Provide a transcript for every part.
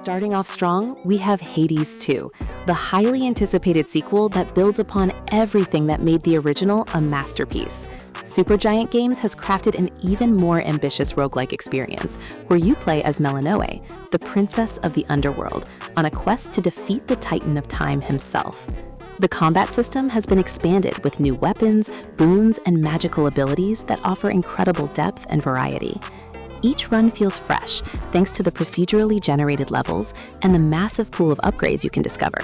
Starting off strong, we have Hades 2, the highly anticipated sequel that builds upon everything that made the original a masterpiece. Supergiant Games has crafted an even more ambitious roguelike experience, where you play as Melinoe, the princess of the underworld, on a quest to defeat the Titan of Time himself. The combat system has been expanded with new weapons, boons, and magical abilities that offer incredible depth and variety. Each run feels fresh thanks to the procedurally generated levels and the massive pool of upgrades you can discover.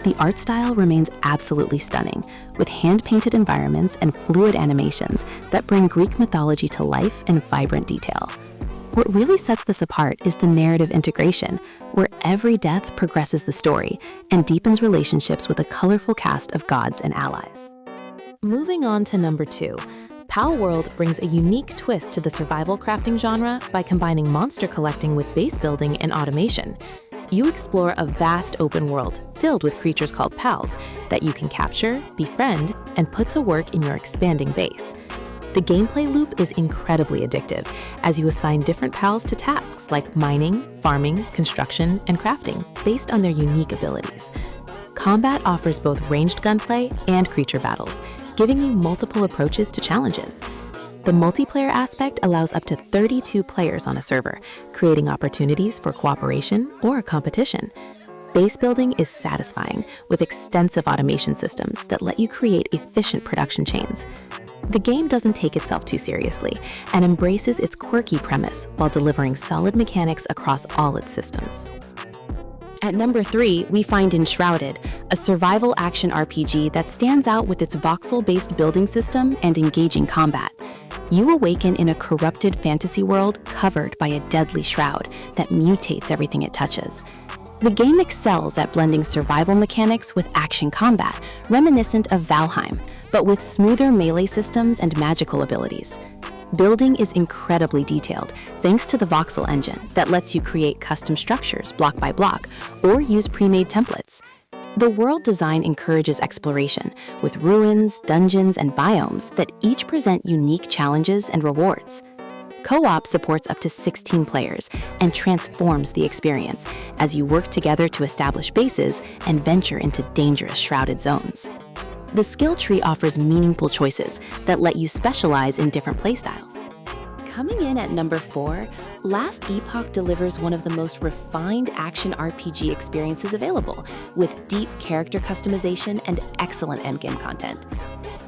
The art style remains absolutely stunning, with hand-painted environments and fluid animations that bring Greek mythology to life in vibrant detail. What really sets this apart is the narrative integration, where every death progresses the story and deepens relationships with a colorful cast of gods and allies. Moving on to number 2. Palworld brings a unique twist to the survival crafting genre by combining monster collecting with base building and automation. You explore a vast open world filled with creatures called pals that you can capture, befriend, and put to work in your expanding base. The gameplay loop is incredibly addictive as you assign different pals to tasks like mining, farming, construction, and crafting based on their unique abilities. Combat offers both ranged gunplay and creature battles, giving you multiple approaches to challenges. The multiplayer aspect allows up to 32 players on a server, creating opportunities for cooperation or competition. Base building is satisfying with extensive automation systems that let you create efficient production chains. The game doesn't take itself too seriously and embraces its quirky premise while delivering solid mechanics across all its systems. At number 3, we find Enshrouded, a survival action RPG that stands out with its voxel-based building system and engaging combat. You awaken in a corrupted fantasy world covered by a deadly shroud that mutates everything it touches. The game excels at blending survival mechanics with action combat, reminiscent of Valheim, but with smoother melee systems and magical abilities. Building is incredibly detailed thanks to the voxel engine that lets you create custom structures block by block or use pre-made templates. The world design encourages exploration with ruins, dungeons, and biomes that each present unique challenges and rewards. Co-op supports up to 16 players and transforms the experience as you work together to establish bases and venture into dangerous shrouded zones. The skill tree offers meaningful choices that let you specialize in different playstyles. Coming in at number 4, Last Epoch delivers one of the most refined action RPG experiences available, with deep character customization and excellent endgame content.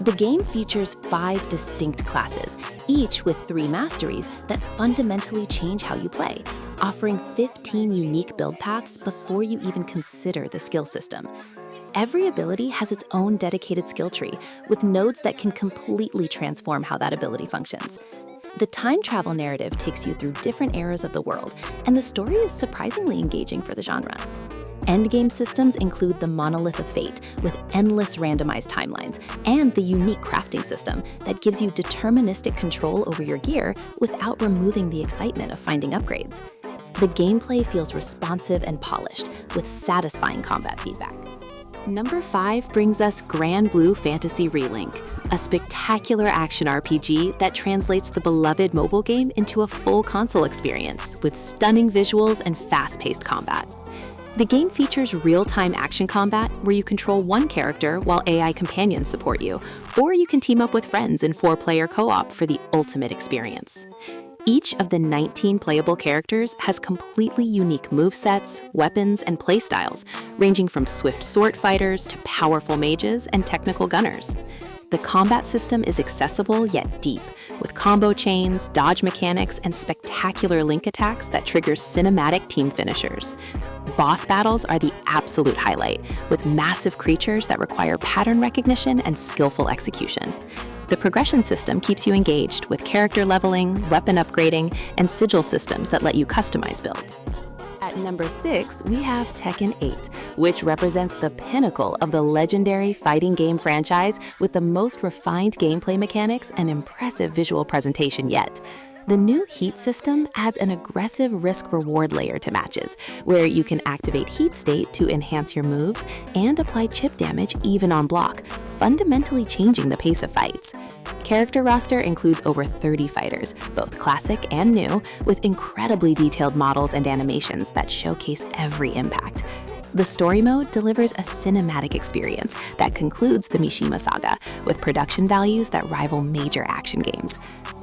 The game features 5 distinct classes, each with 3 masteries that fundamentally change how you play, offering 15 unique build paths before you even consider the skill system. Every ability has its own dedicated skill tree, with nodes that can completely transform how that ability functions. The time travel narrative takes you through different eras of the world, and the story is surprisingly engaging for the genre. Endgame systems include the Monolith of Fate, with endless randomized timelines, and the unique crafting system that gives you deterministic control over your gear without removing the excitement of finding upgrades. The gameplay feels responsive and polished, with satisfying combat feedback. Number 5 brings us Granblue Fantasy Relink, a spectacular action RPG that translates the beloved mobile game into a full console experience with stunning visuals and fast-paced combat. The game features real-time action combat where you control one character while AI companions support you, or you can team up with friends in 4-player co-op for the ultimate experience. Each of the 19 playable characters has completely unique movesets, weapons, and playstyles, ranging from swift sword fighters to powerful mages and technical gunners. The combat system is accessible yet deep, with combo chains, dodge mechanics, and spectacular link attacks that trigger cinematic team finishers. Boss battles are the absolute highlight, with massive creatures that require pattern recognition and skillful execution. The progression system keeps you engaged with character leveling, weapon upgrading, and sigil systems that let you customize builds. At number 6, we have Tekken 8, which represents the pinnacle of the legendary fighting game franchise with the most refined gameplay mechanics and impressive visual presentation yet. The new heat system adds an aggressive risk-reward layer to matches, where you can activate heat state to enhance your moves and apply chip damage even on block, fundamentally changing the pace of fights. Character roster includes over 30 fighters, both classic and new, with incredibly detailed models and animations that showcase every impact. The story mode delivers a cinematic experience that concludes the Mishima saga, with production values that rival major action games.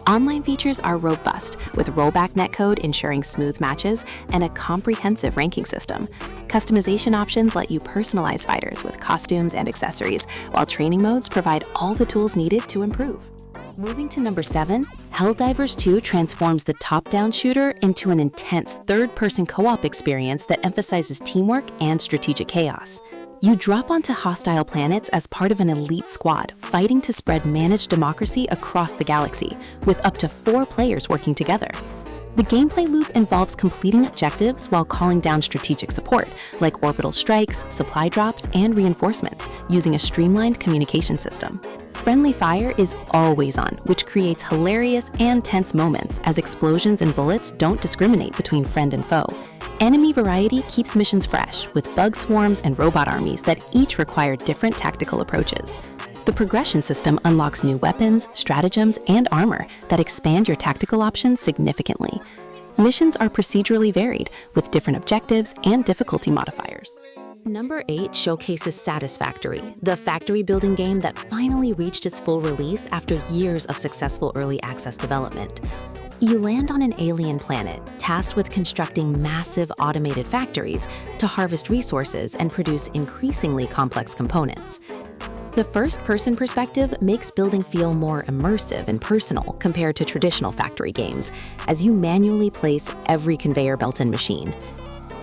Online features are robust, with rollback netcode ensuring smooth matches and a comprehensive ranking system. Customization options let you personalize fighters with costumes and accessories, while training modes provide all the tools needed to improve. Moving to number 7, Helldivers 2 transforms the top-down shooter into an intense third-person co-op experience that emphasizes teamwork and strategic chaos. You drop onto hostile planets as part of an elite squad, fighting to spread managed democracy across the galaxy, with up to 4 players working together. The gameplay loop involves completing objectives while calling down strategic support, like orbital strikes, supply drops, and reinforcements, using a streamlined communication system. Friendly fire is always on, which creates hilarious and tense moments as explosions and bullets don't discriminate between friend and foe. Enemy variety keeps missions fresh, with bug swarms and robot armies that each require different tactical approaches. The progression system unlocks new weapons, stratagems, and armor that expand your tactical options significantly. Missions are procedurally varied, with different objectives and difficulty modifiers. Number 8 showcases Satisfactory, the factory building game that finally reached its full release after years of successful early access development. You land on an alien planet, tasked with constructing massive automated factories to harvest resources and produce increasingly complex components. The first-person perspective makes building feel more immersive and personal compared to traditional factory games, as you manually place every conveyor belt and machine.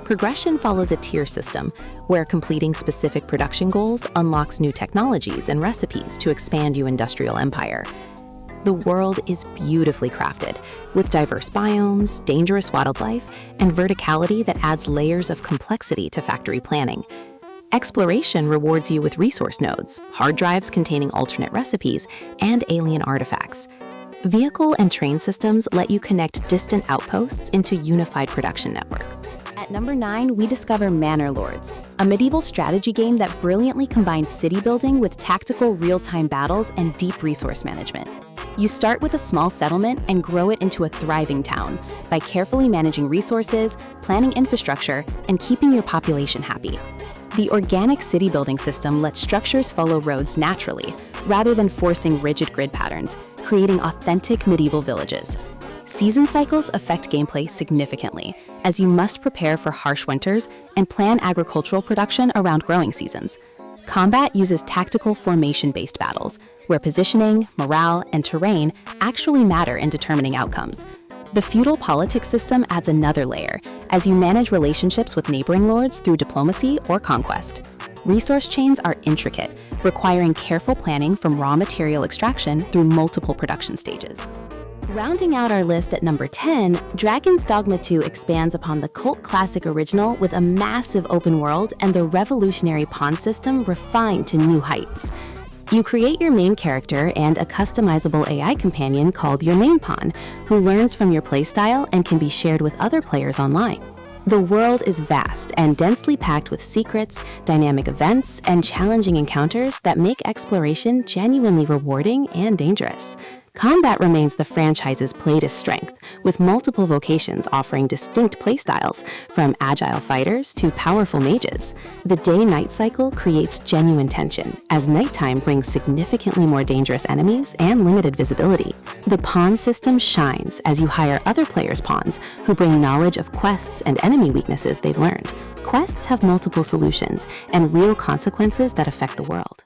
Progression follows a tier system, where completing specific production goals unlocks new technologies and recipes to expand your industrial empire. The world is beautifully crafted, with diverse biomes, dangerous wildlife, and verticality that adds layers of complexity to factory planning. Exploration rewards you with resource nodes, hard drives containing alternate recipes, and alien artifacts. Vehicle and train systems let you connect distant outposts into unified production networks. At number 9, we discover Manor Lords, a medieval strategy game that brilliantly combines city building with tactical real-time battles and deep resource management. You start with a small settlement and grow it into a thriving town by carefully managing resources, planning infrastructure, and keeping your population happy. The organic city building system lets structures follow roads naturally, rather than forcing rigid grid patterns, creating authentic medieval villages. Season cycles affect gameplay significantly, as you must prepare for harsh winters and plan agricultural production around growing seasons. Combat uses tactical formation-based battles, where positioning, morale, and terrain actually matter in determining outcomes. The feudal politics system adds another layer, as you manage relationships with neighboring lords through diplomacy or conquest. Resource chains are intricate, requiring careful planning from raw material extraction through multiple production stages. Rounding out our list at number 10, Dragon's Dogma 2 expands upon the cult classic original with a massive open world and the revolutionary pawn system refined to new heights. You create your main character and a customizable AI companion called your main pawn, who learns from your playstyle and can be shared with other players online. The world is vast and densely packed with secrets, dynamic events, and challenging encounters that make exploration genuinely rewarding and dangerous. Combat remains the franchise's latest strength, with multiple vocations offering distinct playstyles, from agile fighters to powerful mages. The day-night cycle creates genuine tension, as nighttime brings significantly more dangerous enemies and limited visibility. The pawn system shines as you hire other players' pawns, who bring knowledge of quests and enemy weaknesses they've learned. Quests have multiple solutions and real consequences that affect the world.